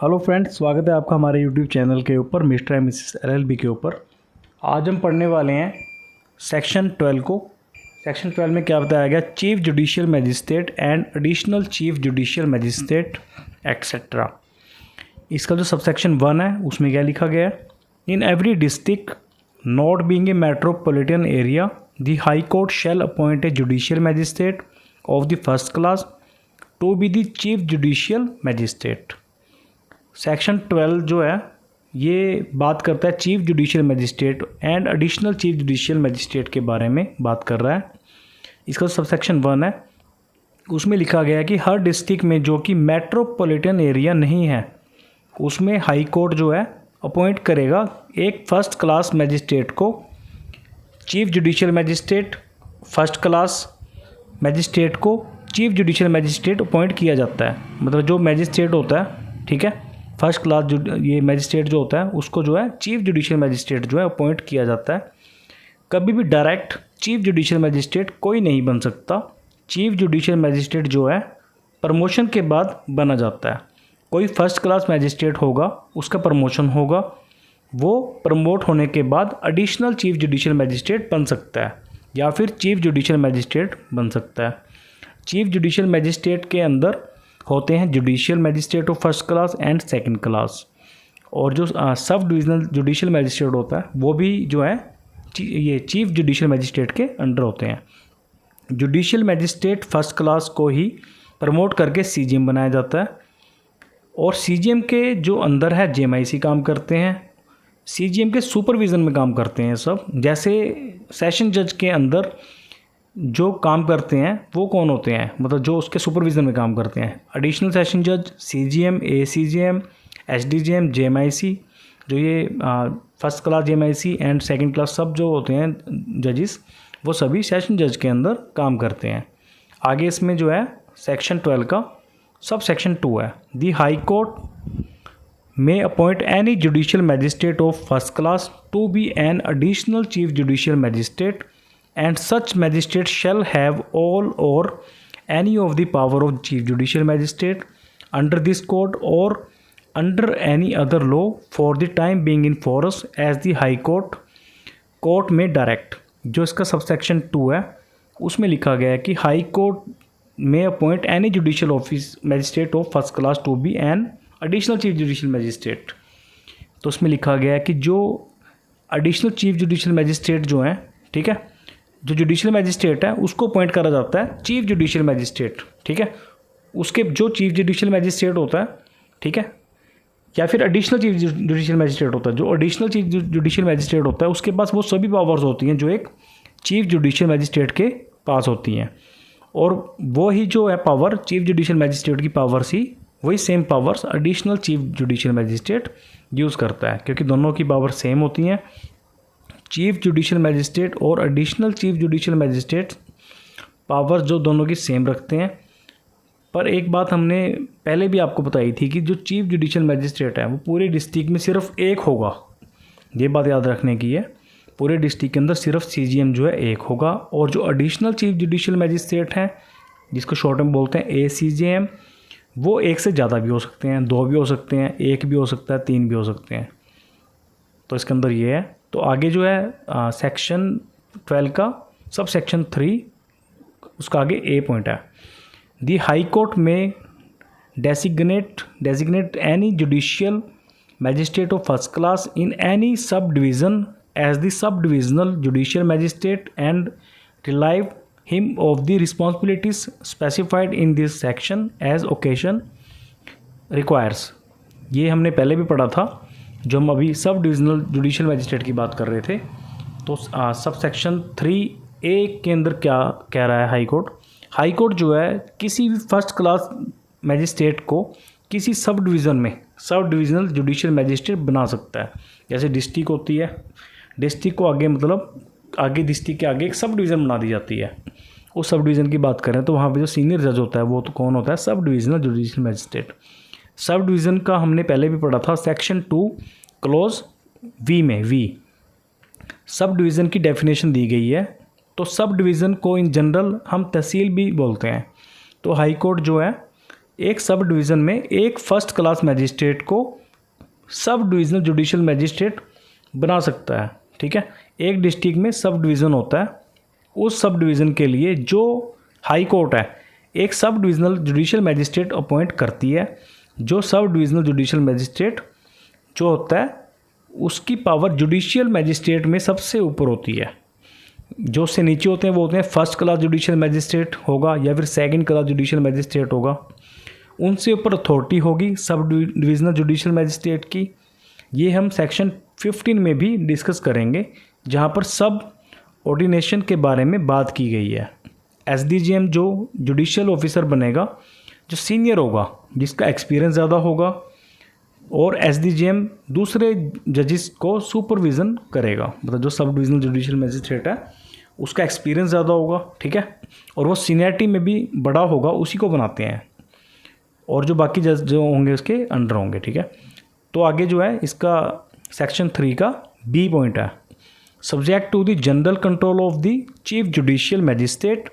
Hello friends, स्वागत है आपका हमारे यूट्यूब चैनल के ऊपर मिस्टर एंड मिसेस एलएलबी के ऊपर। आज हम पढ़ने वाले हैं सेक्शन 12 को। सेक्शन 12 में क्या बताया गया? Chief judicial magistrate and additional chief judicial magistrate etcetera. इसका जो सबसेक्शन 1 है उसमें क्या लिखा गया है? In every district not being a metropolitan area the high court shall appoint a judicial magistrate of the first class to be the chief judicial magistrate. Section 12 जो है ये बात करता है chief judicial magistrate and additional chief judicial magistrate के बारे में बात कर रहा है। इसका सबसेक्शन 1 है उसमें लिखा गया है कि हर डिस्ट्रिक्ट में जो कि मेट्रोपॉलिटन एरिया नहीं है उसमें हाई कोर्ट जो है अपॉइंट करेगा एक फर्स्ट क्लास मैजिस्ट्रेट को। Chief judicial magistrate first class magistrate को चीफ जुडिशियल मैजिस्ट्रेट अपॉइंट किया जाता है। मतलब जो मैजिस्ट्रेट होता है, ठीक है, फर्स्ट क्लास ये मैजिस्ट्रेट जो होता है उसको जो है चीफ जुडिशियल मैजिस्ट्रेट जो है अपॉइंट किया जाता है। कभी भी डायरेक्ट चीफ जुडिशियल मैजिस्ट्रेट कोई नहीं बन सकता। चीफ जुडिशियल मैजिस्ट्रेट जो है प्रमोशन के बाद बना जाता है। कोई फर्स्ट क्लास मैजिस्ट्रेट होगा उसका प्रमोशन होगा, वो प्रमोट होने के बाद एडिशनल चीफ जुडिशियल मैजिस्ट्रेट बन सकता है या फिर चीफ जुडिशियल मैजिस्ट्रेट बन सकता है। चीफ जुडिशियल मैजिस्ट्रेट के अंदर होते हैं judicial magistrate of first class and second class, और जो सब डिविजनल जुडिशियल मैजिस्ट्रेट होता है वो भी जो है ये चीफ जुडिशियल मैजिस्ट्रेट के अंडर होते हैं। जुडिशियल मैजिस्ट्रेट फर्स्ट क्लास को ही प्रमोट करके सीजीएम बनाया जाता है, और सीजीएम के जो अंदर है जेएमआईसी काम करते हैं। सीजीएम के सुपरविज़न में काम करते हैं सब। जैसे सेशन जज के अंदर जो काम करते हैं वो कौन होते हैं, मतलब जो उसके सुपरविज़न में काम करते हैं? एडिशनल सेशन जज, सीजीएम, एसीजीएम, एसडीजीएम, जेएमआईसी, जो ये first class जेएमआईसी and second class सब जो होते हैं जजिस, वो सभी सेशन जज के अंदर काम करते हैं। आगे इसमें जो है सेक्शन 12 का सब सेक्शन 2 है। The high court may appoint any judicial magistrate of first class to be an additional chief judicial magistrate and such magistrate shall have all or any of the power of chief judicial magistrate under this code or under any other law for the time being in force as the high court में direct. जो इसका subsection 2 है उसमें लिखा गया है कि high court may appoint any judicial office magistrate of first class to be an additional chief judicial magistrate. तो उसमें लिखा गया है कि जो एडिशनल चीफ जुडिशियल मैजिस्ट्रेट जो हैं, ठीक है, जो जुडिशियल मैजिस्ट्रेट है उसको अपॉइंट करा जाता है चीफ जुडिशियल मैजिस्ट्रेट, ठीक है। उसके जो चीफ जुडिशियल मैजिस्ट्रेट होता है, ठीक है, या फिर एडिशनल चीफ जुडिशियल मैजिस्ट्रेट होता है, जो एडिशनल चीफ जुडिशियल मैजिस्ट्रेट होता है उसके पास वो सभी पावर्स होती हैं जो एक चीफ जुडिशियल मैजिस्ट्रेट के पास होती हैं। और वो ही जो है पावर चीफ जुडिशियल मैजिस्ट्रेट की पावर्स ही वही same powers additional chief judicial magistrate use करता है, क्योंकि दोनों की पावर सेम होती हैं। चीफ जुडिशियल मैजिस्ट्रेट और additional chief judicial magistrate powers जो दोनों की सेम रखते हैं। पर एक बात हमने पहले भी आपको बताई थी कि जो चीफ जुडिशियल मैजिस्ट्रेट है वो पूरे डिस्ट्रिक्ट में सिर्फ एक होगा। ये बात याद रखने की है, पूरे डिस्ट्रिक्ट के अंदर सिर्फ सीजीएम जो है एक होगा, और जो एडिशनल चीफ जुडिशियल मैजिस्ट्रेट हैं जिसको शॉर्ट में बोलते हैं एसीजीएम, वो एक से ज़्यादा भी हो सकते हैं, 2 भी हो सकते हैं, 1 भी हो सकता है, 3 भी हो सकते हैं। तो इसके अंदर ये है। तो आगे जो है सेक्शन 12 का सब सेक्शन 3 उसका आगे ए पॉइंट है। दी हाई कोर्ट में designate any judicial magistrate of first class in any sub division as the sub divisional judicial magistrate and relieve him of the responsibilities specified in this section as occasion requires. ये हमने पहले भी पढ़ा था जो हम अभी सब डिविजनल जुडिशियल मैजिस्ट्रेट की बात कर रहे थे। तो सब सेक्शन 3A के अंदर क्या कह रहा है हाई कोर्ट जो है किसी भी फर्स्ट क्लास मैजिस्ट्रेट को किसी सब डिवीज़न में सब डिविजनल जुडिशियल मैजिस्ट्रेट बना सकता है। जैसे डिस्ट्रिक्ट होती है, डिस्ट्रिक्ट को आगे मतलब आगे डिस्ट्रिक्ट के आगे एक सब डिवीज़न बना दी जाती है। उस सब डिवीज़न की बात करें तो वहाँ पे जो सीनियर जज होता है वो तो कौन होता है? सब divisional judicial magistrate. Sub division का हमने पहले भी पढ़ा था सेक्शन 2 क्लोज वी में। वी सब डिवीज़न की डेफिनेशन दी गई है। तो सब डिवीज़न को इन जनरल हम तहसील भी बोलते हैं। तो हाई कोर्ट जो है एक सब डिवीज़न में एक फर्स्ट क्लास मैजिस्ट्रेट को सब डिविजनल जुडिशियल मैजिस्ट्रेट बना सकता है। ठीक है, एक डिस्ट्रिक्ट में सब डिवीज़न होता है, उस सब डिवीज़न के लिए जो हाई कोर्ट है एक सब डिविजनल जुडिशियल मैजिस्ट्रेट अपॉइंट करती है। जो सब डिविजनल जुडिशियल मैजिस्ट्रेट जो होता है उसकी पावर जुडिशियल मैजिस्ट्रेट में सबसे ऊपर होती है। जो उससे नीचे होते हैं वो होते हैं फर्स्ट क्लास जुडिशियल मैजिस्ट्रेट होगा या फिर सेकंड क्लास जुडिशियल मैजिस्ट्रेट होगा। उनसे ऊपर अथॉरिटी होगी सब डिविजनल जुडिशियल मैजिस्ट्रेट की। ये हम सेक्शन 15 में भी डिस्कस करेंगे, जहाँ पर सब ऑर्डिनेशन के बारे में बात की गई है। एसडीजीएम जो जुडिशियल ऑफिसर बनेगा, जो सीनियर होगा, जिसका एक्सपीरियंस ज़्यादा होगा, और एसडीजीएम दूसरे जजेस को सुपरविज़न करेगा। मतलब जो सब डिविजनल जुडिशियल मैजिस्ट्रेट है उसका एक्सपीरियंस ज़्यादा होगा, ठीक है, और वो सीनियरिटी में भी बड़ा होगा, उसी को बनाते हैं, और जो बाकी जज जो होंगे उसके अंडर होंगे। ठीक है, तो आगे जो है इसका सेक्शन 3 का बी पॉइंट है, subject to the general control of the chief judicial magistrate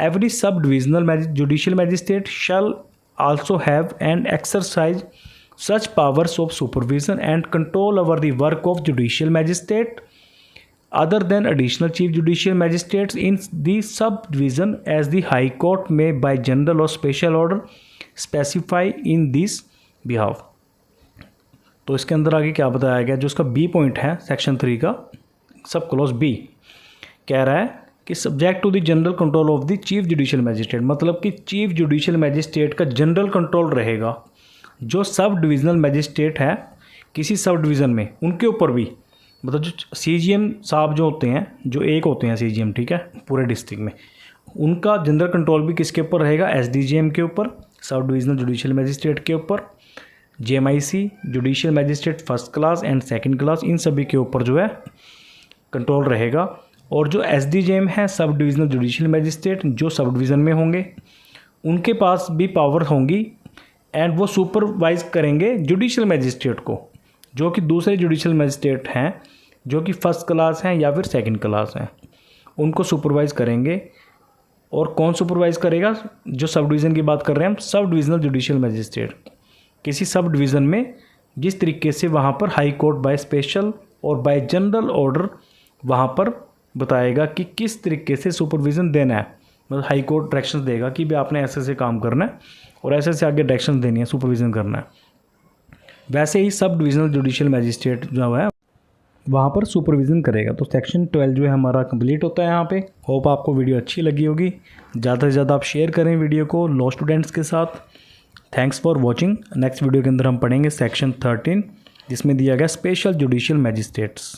every sub divisional judicial magistrate shall also have and exercise such powers of supervision and control over the work of judicial magistrate other than additional chief judicial magistrates in the subdivision as the high court may by general or special order specify in this behalf। तो इसके अंदर आगे क्या बताया गया, जो इसका B point है सेक्शन 3 का सब क्लॉज बी कह रहा है कि subject to the general control of the chief judicial magistrate, मतलब कि चीफ जुडिशियल मैजिस्ट्रेट का जनरल कंट्रोल रहेगा। जो सब डिविजनल मैजिस्ट्रेट है किसी सब डिवीज़न में, उनके ऊपर भी, मतलब जो सीजीएम साहब जो होते हैं, जो एक होते हैं सीजीएम, ठीक है, पूरे डिस्ट्रिक्ट में, उनका जनरल कंट्रोल भी किसके ऊपर रहेगा, एसडीजीएम के ऊपर, सब डिविजनल जुडिशियल मैजिस्ट्रेट के ऊपर, JMIC judicial magistrate first class and second class, इन सभी के ऊपर जो है कंट्रोल रहेगा। और जो एसडीजीएम है सब डिविजनल जुडिशियल मैजिस्ट्रेट, जो सब डिवीज़न में होंगे उनके पास भी पावर होंगी, एंड वो सुपरवाइज करेंगे जुडिशियल मैजिस्ट्रेट को, जो कि दूसरे जुडिशियल मैजिस्ट्रेट हैं, जो कि फर्स्ट क्लास हैं या फिर सेकंड क्लास हैं, उनको सुपरवाइज करेंगे। और कौन सुपरवाइज करेगा, जो सब डिवीज़न की बात कर रहे हैं हम, सब डिविजनल जुडिशियल मैजिस्ट्रेट किसी सब डिवीज़न में जिस तरीके से वहाँ पर हाई कोर्ट बाय स्पेशल और बाय जनरल ऑर्डर वहाँ पर बताएगा कि किस तरीके से सुपरविज़न देना है। मतलब हाई कोर्ट डायरेक्शन देगा कि भी आपने ऐसे से काम करना है और ऐसे से आगे डायरेक्शन देनी है, सुपरविज़न करना है। वैसे ही सब डिविजनल जुडिशियल मैजिस्ट्रेट जो है वहाँ पर सुपरविज़न करेगा। तो सेक्शन 12 जो है हमारा कंप्लीट होता है यहाँ पे। होप आपको वीडियो अच्छी लगी होगी। ज़्यादा से ज़्यादा आप शेयर करें वीडियो को लॉ स्टूडेंट्स के साथ। Thanks for watching. Next video के अंदर हम पढ़ेंगे सेक्शन 13, जिसमें दिया गया स्पेशल जुडिशियल मैजिस्ट्रेट्स।